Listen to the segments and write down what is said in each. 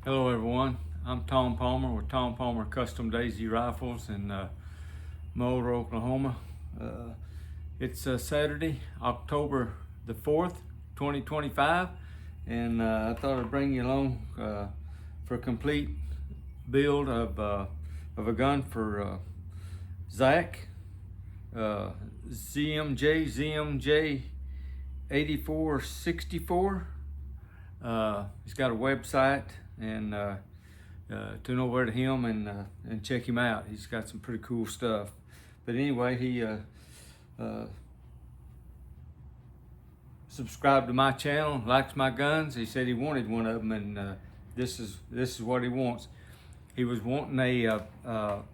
Hello everyone, I'm Tom Palmer with Tom Palmer Custom Daisy Rifles in Mulder, Oklahoma. It's Saturday, October the 4th, 2025, and I thought I'd bring you along for a complete build of a gun for Zach, ZMJ ZMJ 8464. He's got a website, and turn over to him and check him out. He's got some pretty cool stuff. But anyway, he subscribed to my channel, likes my guns. He said he wanted one of them, and this is what he wants. He was wanting a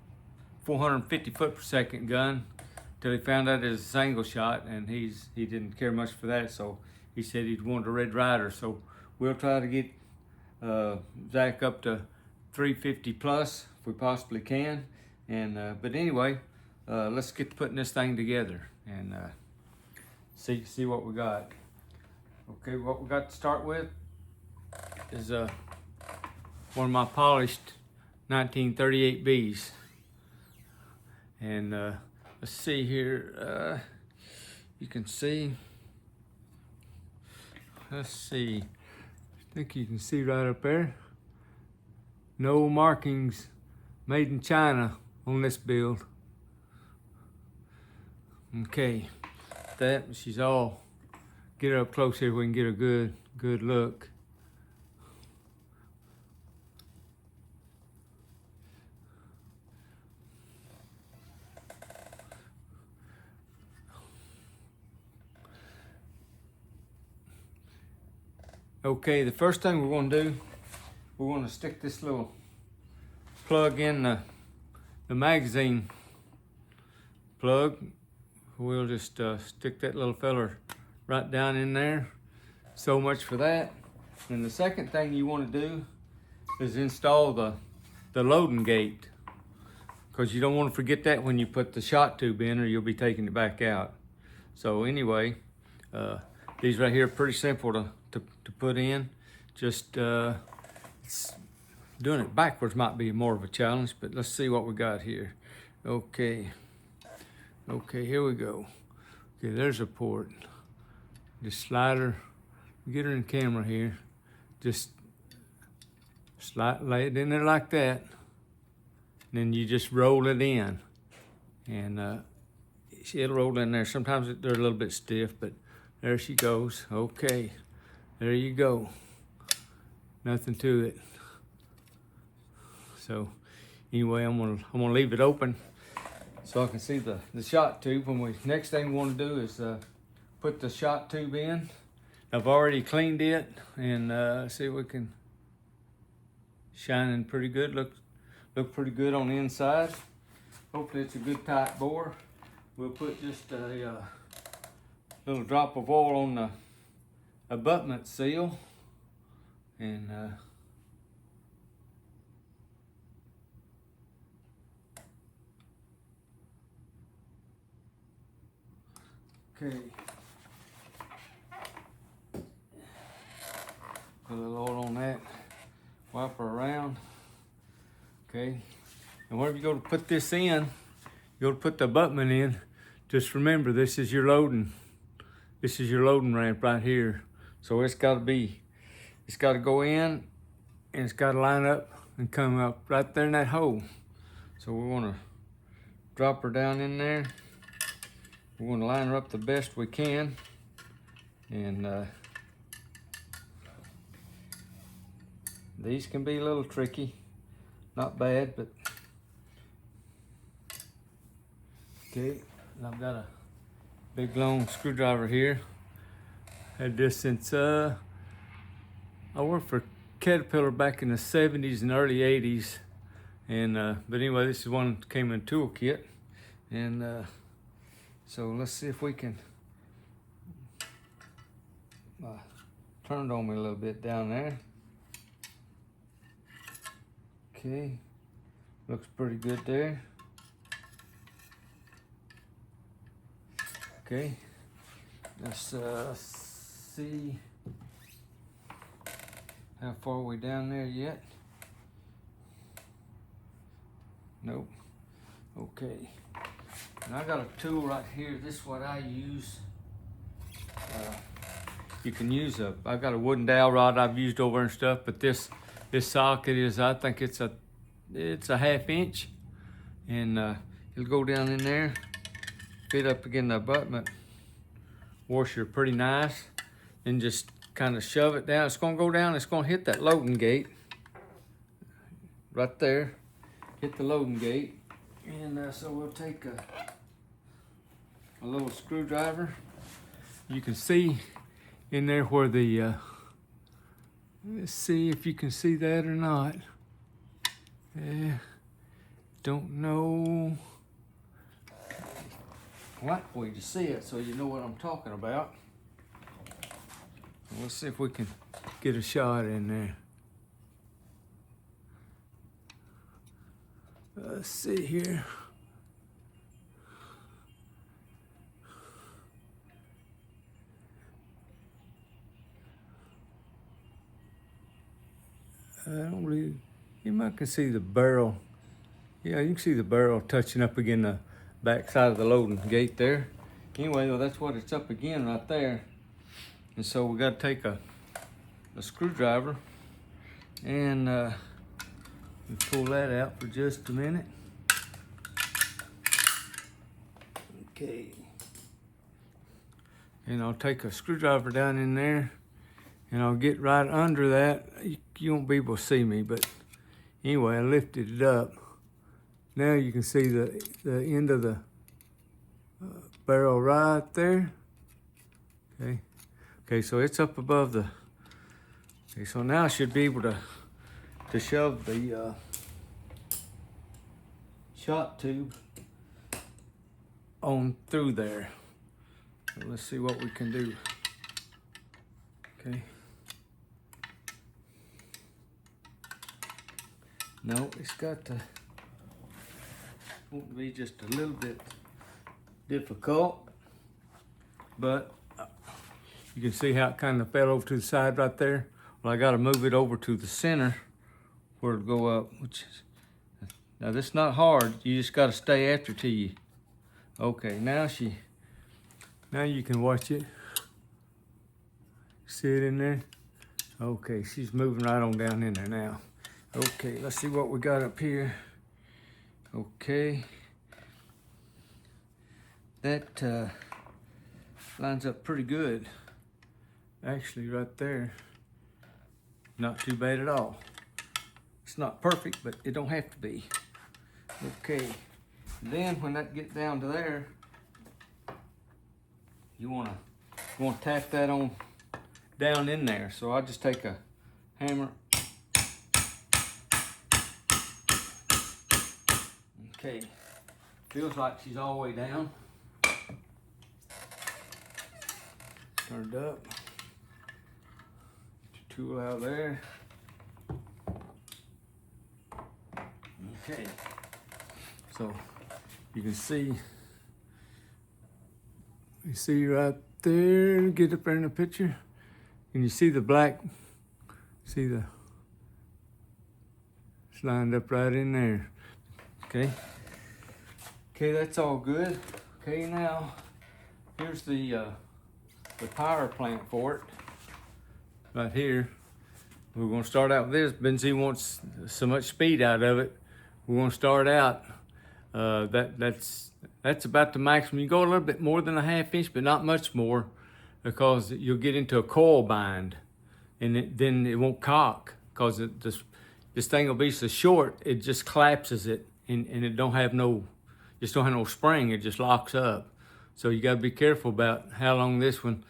450 foot per second gun till he found out it was a single shot, and he didn't care much for that. So he said he'd want a Red Ryder. So we'll try to get Zach up to 350 plus if we possibly can. And but anyway, let's get to putting this thing together and see what we got. Okay, what we got to start with is one of my polished 1938 Bs. And let's see here. You can see. Let's see. I think you can see right up there. No markings made in China on this build. Okay, that she's all. Get her up close here. We can get a good look. Okay, the first thing we're going to do, we're going to stick this little plug in the magazine plug. We'll just stick that little feller right down in there. So much for that. And the second thing you want to do is install the loading gate, because you don't want to forget that when you put the shot tube in, or you'll be taking it back out. So anyway, these right here are pretty simple to put in. Just doing it backwards might be more of a challenge, but let's see what we got here. Okay, here we go. Okay, there's a port. Just slide her, get her in camera here. Just lay it in there like that. And then you just roll it in, and it'll roll in there. Sometimes they're a little bit stiff, but there she goes. Okay, there you go. Nothing to it. So anyway, I'm gonna leave it open so I can see the shot tube. Next thing we want to do is put the shot tube in. I've already cleaned it, and see if we can shining pretty good. Look pretty good on the inside. Hopefully it's a good tight bore. We'll put just a little drop of oil on the abutment seal, and okay, put a little oil on that, wipe her around. Okay, and whenever you go to put this in, you go to put the abutment in, just remember this is your loading ramp right here. So it's got to go in, and it's got to line up and come up right there in that hole. So we want to drop her down in there. We want to line her up the best we can, and these can be a little tricky. Not bad, but okay. And I've got a big long screwdriver here. Had this since I worked for Caterpillar back in the 70s and early 80s, and but anyway, this is one that came in a toolkit, and so let's see if we can turned on me a little bit down there. Okay, looks pretty good there. Okay, let's see how far we down there yet. Nope. Okay. And I got a tool right here. This is what I use. You can use I got a wooden dowel rod I've used over and stuff, but this socket is, I think it's a 1/2 inch, and it'll go down in there, fit up against the abutment washer pretty nice, and just kind of shove it down. It's gonna go down, it's gonna hit that loading gate right there, hit the loading gate. And so we'll take a little screwdriver. You can see in there where the, let's see if you can see that or not. Don't know. Well, way to see it so you know what I'm talking about. We'll see if we can get a shot in there. Let's see here. I don't really, you might can see the barrel. Yeah, you can see the barrel touching up against the back side of the loading gate there. Anyway, though, that's what it's up again right there. And so we got to take a screwdriver and pull that out for just a minute. Okay. And I'll take a screwdriver down in there, and I'll get right under that. You won't be able to see me, but anyway, I lifted it up. Now you can see the end of the barrel right there. Okay. Okay, so it's up above the, okay, so now I should be able to shove the shot tube on through there. So let's see what we can do. Okay. No, it's got to, won't be just a little bit difficult, but you can see how it kind of fell over to the side right there. Well, I got to move it over to the center where it'll go up, which is, now this is not hard. You just got to stay after till you, okay, now you can watch it. See it in there? Okay, she's moving right on down in there now. Okay, let's see what we got up here. Okay. That lines up pretty good. Actually, right there, not too bad at all. It's not perfect, but it don't have to be. Okay, then when that gets down to there, you wanna tap that on down in there. So I just take a hammer. Okay, feels like she's all the way down. Turned up. Get your tool out there. Okay, so you can see right there, get up there in the picture. Can you see the black? See the, it's lined up right in there. Okay. Okay, that's all good. Okay, now here's the power plant for it. Right here. We're gonna start out with this. Benzine wants so much speed out of it. We're gonna start out. That's about the maximum. You go a little bit more than a 1/2 inch, but not much more, because you'll get into a coil bind, and then it won't cock, because this thing will be so short it just collapses it, and it don't have no spring. It just locks up. So you got to be careful about how long this one.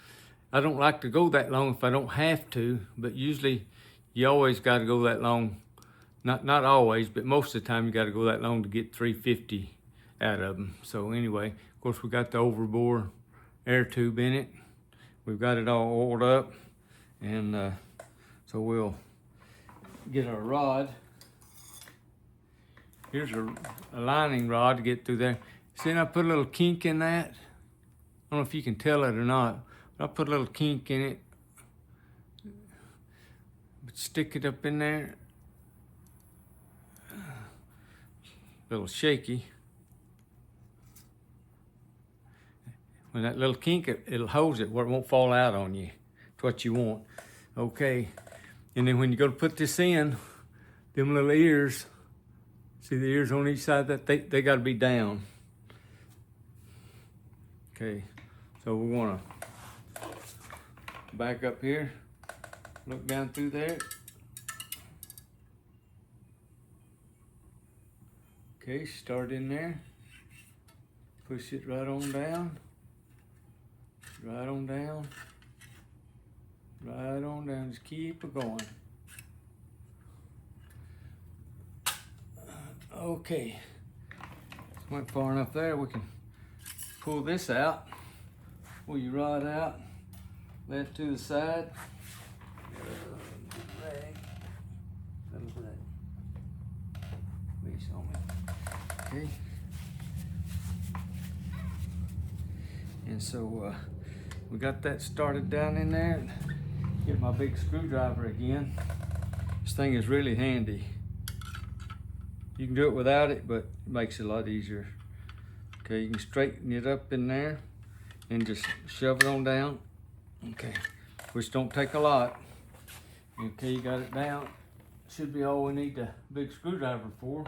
I don't like to go that long if I don't have to, but usually you always got to go that long. Not always, but most of the time you got to go that long to get 350 out of them. So anyway, of course, we got the overbore air tube in it. We've got it all oiled up, and so we'll get our rod. Here's a lining rod to get through there. See, I put a little kink in that. I don't know if you can tell it or not, but I put a little kink in it. But stick it up in there. little shaky. When that little kink, it'll hold it where it won't fall out on you. It's what you want. Okay, and then when you go to put this in, them little ears, see the ears on each side, that they gotta be down. Okay, so we wanna back up here, look down through there. Okay, start in there, push it right on down, right on down, right on down, just keep it going. Okay, went far enough there, we can pull this out, pull your rod out, left to the side. Okay. And so we got that started down in there. Get my big screwdriver again. This thing is really handy. You can do it without it, but it makes it a lot easier. Okay, you can straighten it up in there and just shove it on down. Okay, which don't take a lot. Okay, you got it down. Should be all we need the big screwdriver for.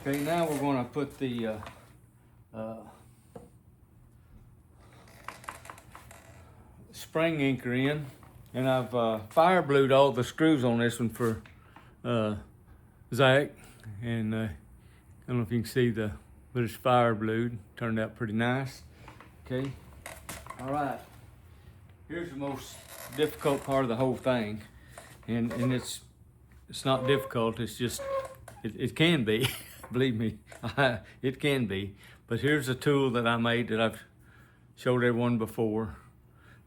Okay, now we're gonna put the spring anchor in, and I've fire blued all the screws on this one for Zach, and I don't know if you can see but it's fire blued. Turned out pretty nice. Okay, all right. Here's the most difficult part of the whole thing, and it's not difficult. It's just it can be. Believe me, it can be. But here's a tool that I made that I've showed everyone before.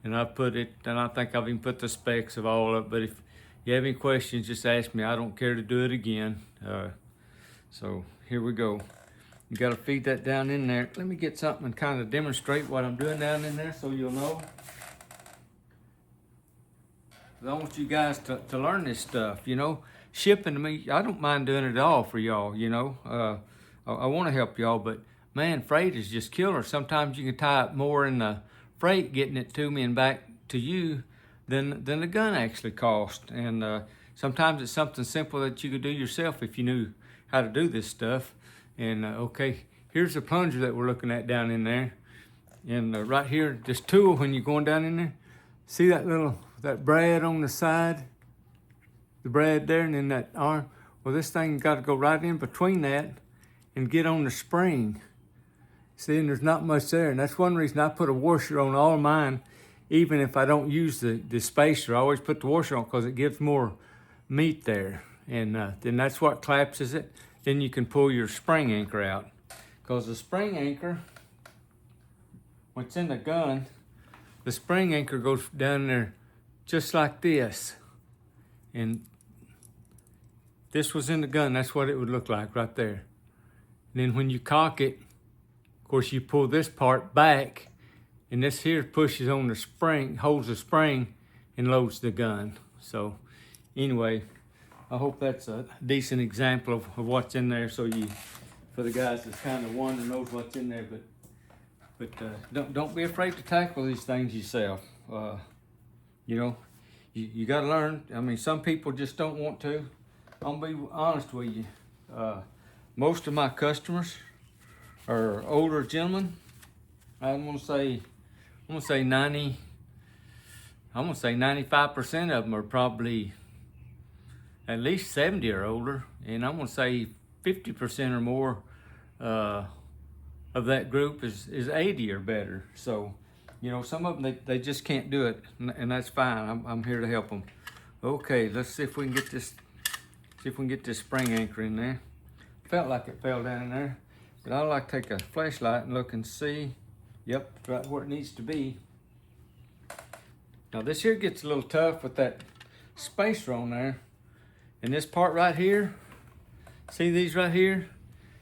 And I've put it, and I think I've even put the specs of all of it. But if you have any questions, just ask me. I don't care to do it again. So here we go. You gotta feed that down in there. Let me get something and kind of demonstrate what I'm doing down in there so you'll know. I want you guys to learn this stuff, you know. Shipping to me, I don't mind doing it all for y'all, you know. I want to help y'all, but man, freight is just killer. Sometimes you can tie up more in the freight getting it to me and back to you than the gun actually cost. And sometimes it's something simple that you could do yourself if you knew how to do this stuff. And okay, here's the plunger that we're looking at down in there. And right here, this tool, when you're going down in there, see that brad on the side? The brad there, and then that arm. Well, this thing got to go right in between that and get on the spring. See, and there's not much there, and that's one reason I put a washer on all mine, even if I don't use the spacer. I always put the washer on because it gives more meat there, and then that's what collapses it. Then you can pull your spring anchor out, because the spring anchor, when it's in the gun, the spring anchor goes down there just like this. And this was in the gun, that's what it would look like right there. And then when you cock it, of course you pull this part back, and this here pushes on the spring, holds the spring, and loads the gun. So anyway, I hope that's a decent example of what's in there, so for the guys that's kind of wondering, knows what's in there. But don't be afraid to tackle these things yourself. You know, you got to learn. I mean, some people just don't want to. I'm gonna be honest with you. Most of my customers are older gentlemen. I'm gonna say 95% of them are probably at least 70 or older, and I'm gonna say 50% or more of that group is 80 or better. So, you know, some of them they just can't do it, and that's fine. I'm here to help them. Okay, let's see if we can get this. See if we can get this spring anchor in there. Felt like it fell down in there, but I like to take a flashlight and look and see. Yep, right where it needs to be. Now this here gets a little tough with that spacer on there. And this part right here, see these right here?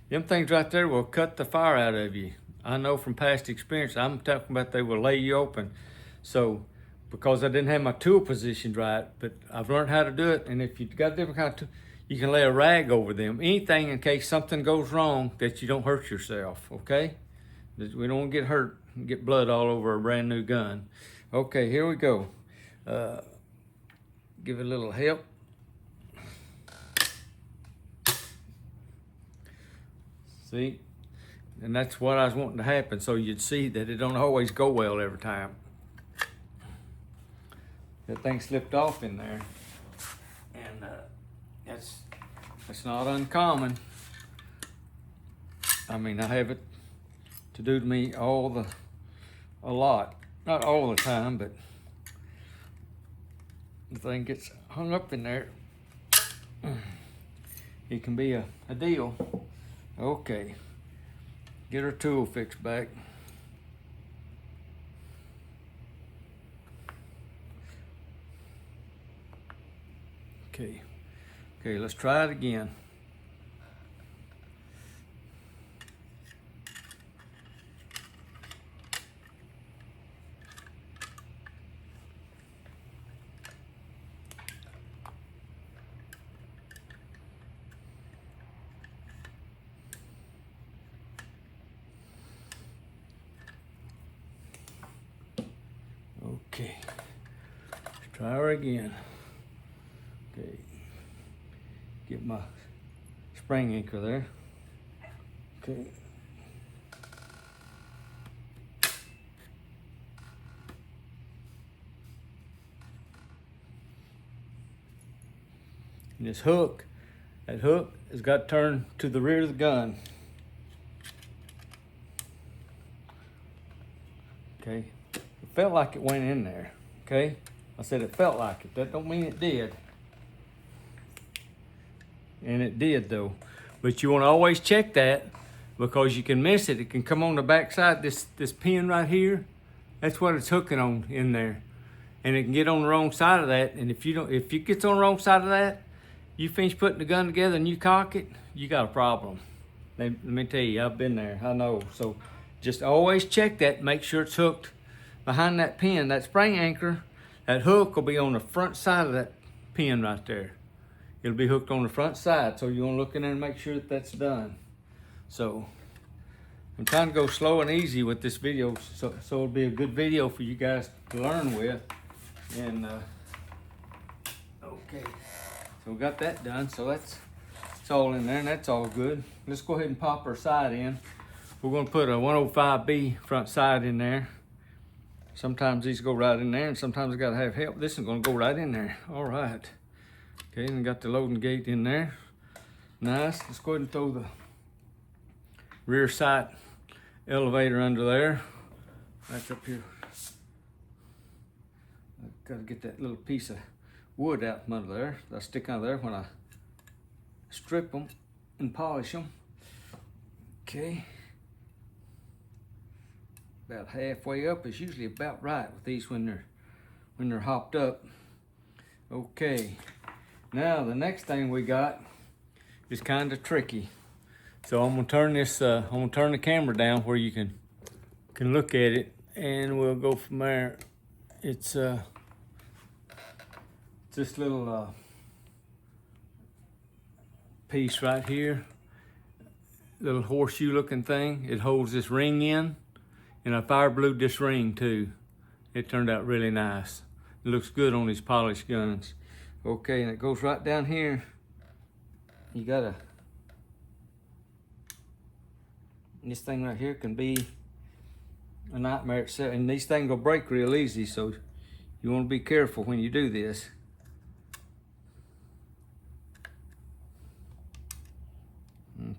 Them things right there will cut the fire out of you. I know from past experience, I'm talking about they will lay you open. So, because I didn't have my tool positioned right, but I've learned how to do it. And if you've got different kind of tool, you can lay a rag over them. Anything in case something goes wrong that you don't hurt yourself, okay? We don't want to get hurt and get blood all over a brand new gun. Okay, here we go. Give it a little help. See? And that's what I was wanting to happen, so you'd see that it don't always go well every time. That thing slipped off in there. And that's not uncommon. I mean, I have it to do to me a lot. Not all the time, but the thing gets hung up in there. It can be a deal. Okay, get her tool fixed back. Okay, let's try it again. Okay, let's try her again. Okay, get my spring anchor there. Okay. And this hook, that hook has got turned to the rear of the gun. Okay, it felt like it went in there, okay? I said it felt like it, that don't mean it did. And it did though. But you wanna always check that because you can miss it. It can come on the back side, this pin right here, that's what it's hooking on in there. And it can get on the wrong side of that. And if it gets on the wrong side of that, you finish putting the gun together and you cock it, you got a problem. Let me tell you, I've been there, I know. So just always check that, make sure it's hooked behind that pin. That spring anchor, that hook will be on the front side of that pin right there. It'll be hooked on the front side, so you want to look in there and make sure that that's done. So I'm trying to go slow and easy with this video, so it'll be a good video for you guys to learn with. And okay, so we got that done. So it's all in there, and that's all good. Let's go ahead and pop our side in. We're going to put a 105B front side in there. Sometimes these go right in there, and sometimes I got to have help. This is going to go right in there. All right. Okay, and got the loading gate in there. Nice. Let's go ahead and throw the rear sight elevator under there. That's up here. I've got to get that little piece of wood out from under there. That'll stick under there when I strip them and polish them. Okay. About halfway up is usually about right with these when they're hopped up. Okay. Now the next thing we got is kind of tricky. So I'm gonna turn this. I'm gonna turn the camera down where you can look at it, and we'll go from there. It's this little piece right here, little horseshoe looking thing. It holds this ring in, and I fire blued this ring too. It turned out really nice. It looks good on these polished guns. Okay, and it goes right down here. You gotta, this thing right here can be a nightmare itself, and these things will break real easy, so you want to be careful when you do this.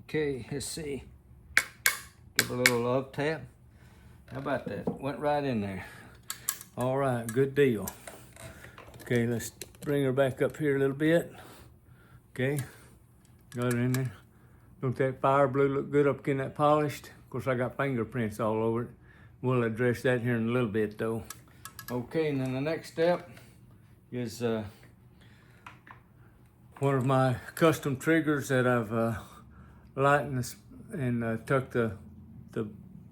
Okay, let's see. Give a little love tap. How about that? Went right in there. All right, good deal. Okay, let's bring her back up here a little bit. Okay, got her in there. Don't that fire blue look good up in that polished? Of course, I got fingerprints all over it. We'll address that here in a little bit though. Okay, and then the next step is one of my custom triggers that I've lightened and took the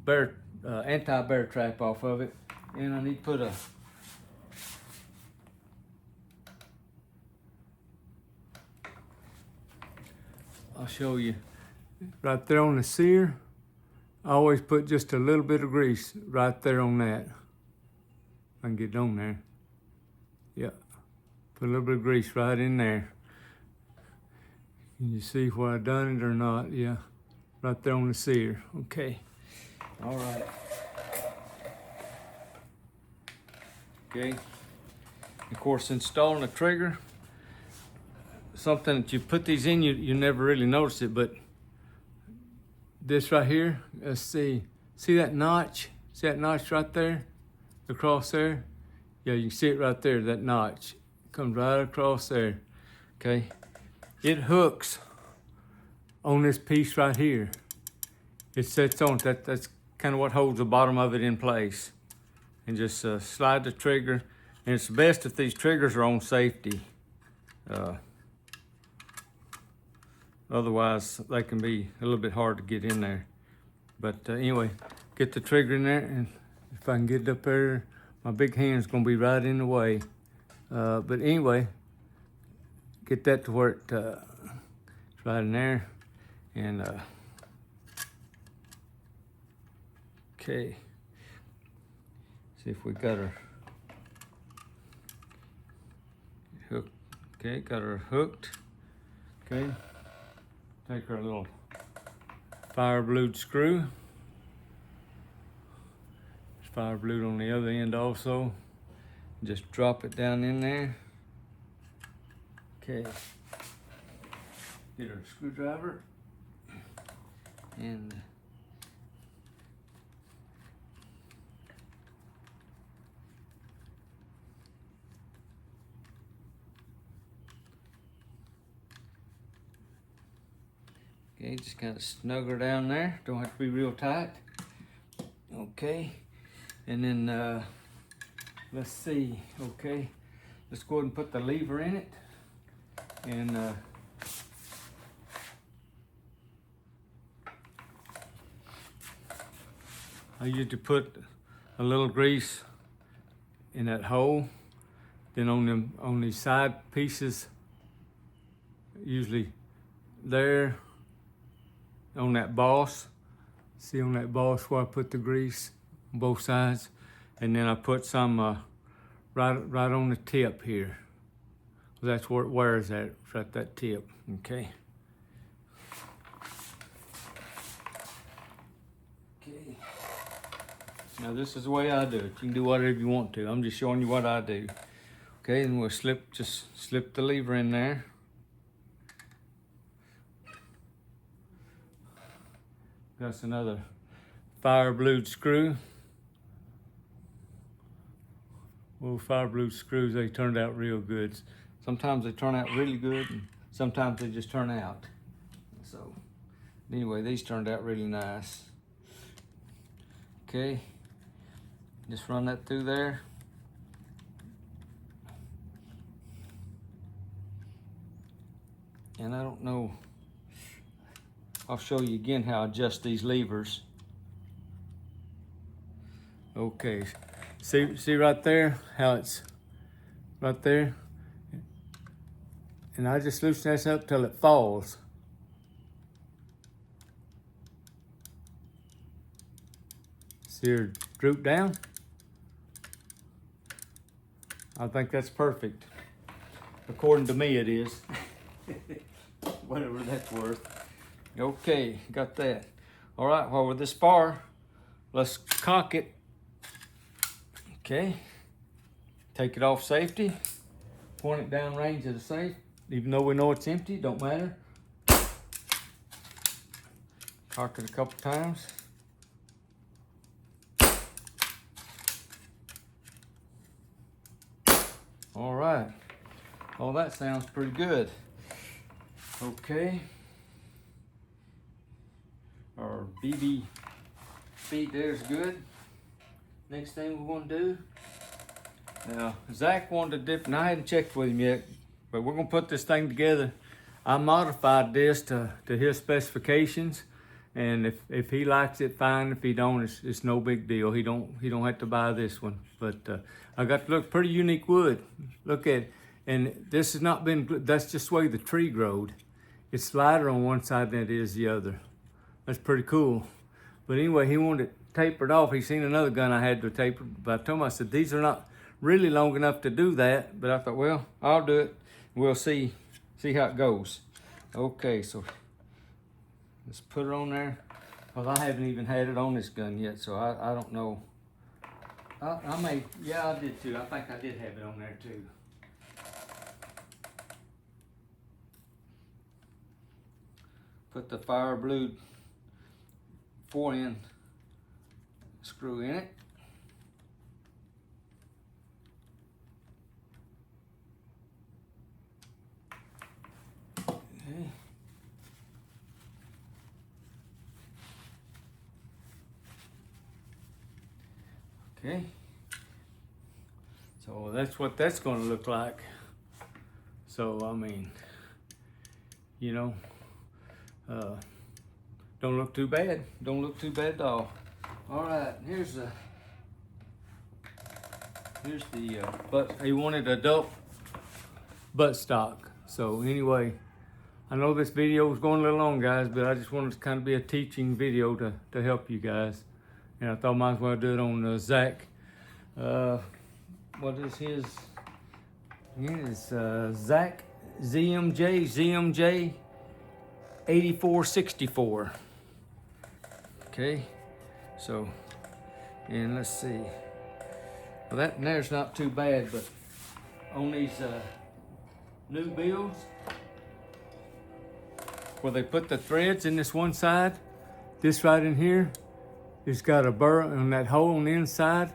bear anti-bear trap off of it, and I need to put a I'll show you. Right there on the sear, I always put just a little bit of grease right there on that. I can get it on there. Yeah, put a little bit of grease right in there. Can you see where I done it or not? Yeah, right there on the sear. Okay, all right. Okay, of course, installing a trigger, something that you put these in, you never really notice it, but this right here, let's see that notch? See that notch right there, across there? Yeah, you can see it right there, that notch. Comes right across there, okay? It hooks on this piece right here. It sets on, that's kind of what holds the bottom of it in place. And just slide the trigger. And it's best if these triggers are on safety. Otherwise, they can be a little bit hard to get in there. But anyway, get the trigger in there, and if I can get it up there, my big hand's gonna be right in the way. But anyway, get that to where it's right in there. And okay, see if we got her hooked. Okay, got her hooked. Okay, take our little fire blued screw. There's fire blued on the other end also. Just drop it down in there. Okay, get our screwdriver and okay, just kind of snug her down there. Don't have to be real tight. Okay, and then let's see. Okay, let's go ahead and put the lever in it. And I usually put a little grease in that hole. Then on these side pieces, usually there on that boss. See on that boss where I put the grease on both sides, and then I put some right on the tip here. That's where it wears at, right that tip. Okay. Okay. Now this is the way I do it. You can do whatever you want to. I'm just showing you what I do. Okay, and we'll just slip the lever in there. That's another fire blued screw. Well, fire blued screws, they turned out real good. Sometimes they turn out really good, and sometimes they just turn out. So, anyway, these turned out really nice. Okay, just run that through there. And I don't know, I'll show you again how I adjust these levers. Okay, see right there, how it's right there? And I just loosen this up till it falls. See her droop down? I think that's perfect. According to me, it is. Whatever that's worth. Okay, got that. All right, well, with this bar, let's cock it. Okay, take it off safety, point it down range of the safe. Even though we know it's empty, don't matter. Cock it a couple times. All right. Oh, that sounds pretty good. Okay. Our BB feet there's good. Next thing we're gonna do. Now, Zach wanted to dip, and I hadn't checked with him yet, but we're gonna put this thing together. I modified this to his specifications, and if he likes it, fine. If he don't, it's no big deal. He don't have to buy this one. But I got to look pretty unique wood. Look at it. And this has not been, that's just the way the tree growed. it's lighter on one side than it is the other. That's pretty cool. But anyway, he wanted it tapered off. He seen another gun I had to taper, but I told him, I said, these are not really long enough to do that. But I thought, well, I'll do it. We'll see how it goes. Okay, so let's put it on there. Well, I haven't even had it on this gun yet, so I don't know. I may, yeah, I did too. I think I did have it on there too. Put the fire blue 4N screw in it. Okay. Okay. So that's what that's going to look like. So I mean, you know, don't look too bad. Don't look too bad at all. All right, here's the but he wanted adult butt stock. So anyway, I know this video is going a little long, guys, but I just wanted to kind of be a teaching video to help you guys. And I thought I might as well do it on Zach. What is his? It is Zach ZMJ ZMJ 8464. Okay, so, and let's see. Well, that there's not too bad, but on these new builds, where they put the threads in this one side, this right in here, it's got a burr on that hole on the inside,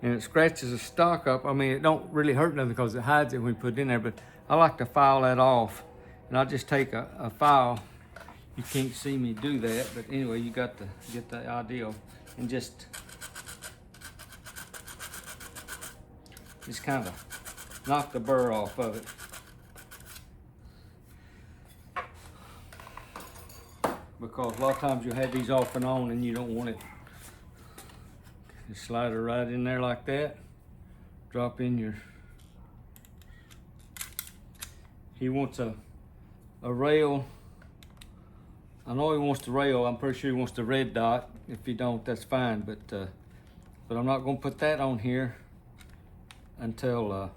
and it scratches the stock up. I mean, it don't really hurt nothing because it hides it when you put it in there, but I like to file that off. And I'll just take a file. You can't see me do that, but anyway, you got to get the idea. And just kind of knock the burr off of it. Because a lot of times you have these off and on and you don't want it. Just slide it right in there like that. Drop in your, he wants a rail. I know he wants the rail. I'm pretty sure he wants the red dot. If he don't, that's fine. But I'm not gonna put that on here until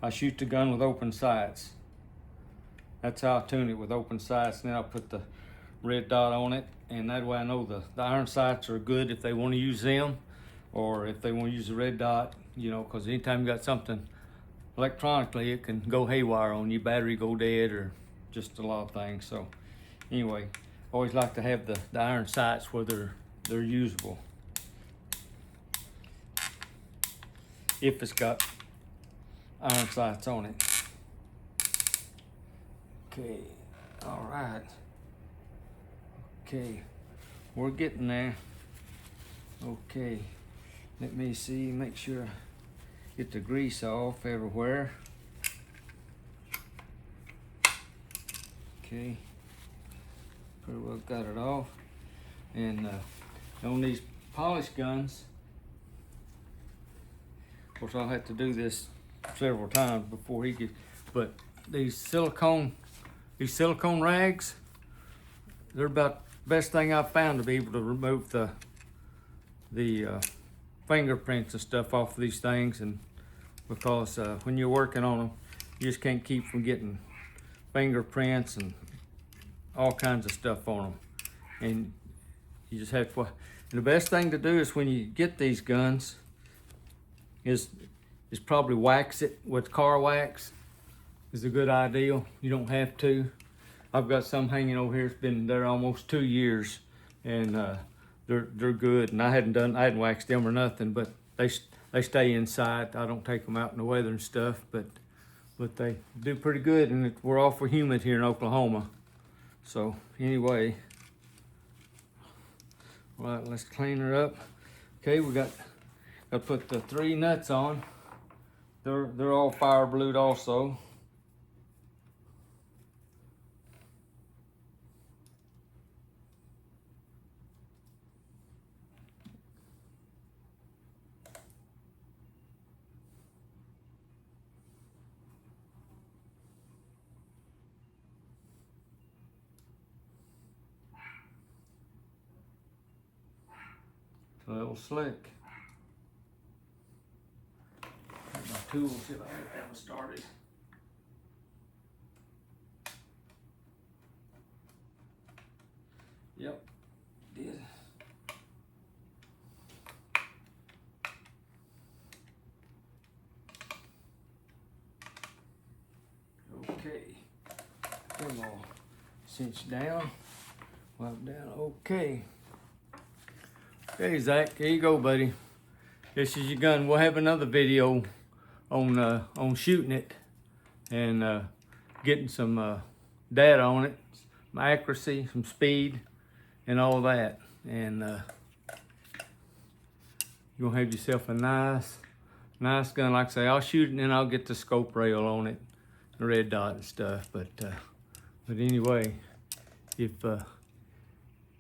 I shoot the gun with open sights. That's how I tune it, with open sights. And then I'll put the red dot on it, and that way I know the iron sights are good if they want to use them, or if they want to use the red dot, you know, because anytime you got something electronically, it can go haywire on you, battery go dead, or just a lot of things. So anyway, always like to have the iron sights where they're usable. If it's got iron sights on it. Okay, all right. Okay, we're getting there. Okay, let me see, make sure I get the grease off everywhere. Okay, pretty well got it off. And on these polished guns, of course I'll have to do this several times before he gets, but these silicone rags, they're about the best thing I've found to be able to remove the fingerprints and stuff off of these things. And because when you're working on them, you just can't keep from getting fingerprints and all kinds of stuff on them. And you just have to, and the best thing to do is when you get these guns is probably wax it with car wax. Is a good idea. You don't have to. I've got some hanging over here. It's been there almost 2 years, and they're good. And I hadn't waxed them or nothing, but they stay inside. I don't take them out in the weather and stuff, but they do pretty good. And we're awful humid here in Oklahoma. So anyway, all right, let's clean her up. Okay, we got to put the 3 nuts on. They're all fire blued also. a little slick. Got my tools, see if I get that one started. Yep, did. Okay, them all cinch down, wipe down, okay. Okay, Zach, here you go, buddy. This is your gun. We'll have another video on shooting it and getting some data on it, some accuracy, some speed, and all that. And you're gonna have yourself a nice gun. Like I say, I'll shoot it and then I'll get the scope rail on it, the red dot and stuff. But anyway, if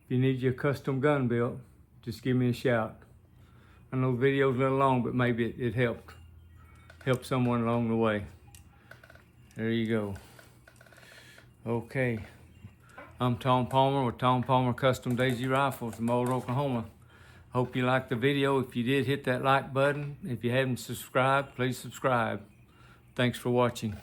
you need your custom gun built, just give me a shout. I know the video's a little long, but maybe it helped someone along the way. There you go. Okay, I'm Tom Palmer with Tom Palmer Custom Daisy Rifles in Moulder, Oklahoma. Hope you liked the video. If you did, hit that like button. If you haven't subscribed, please subscribe. Thanks for watching.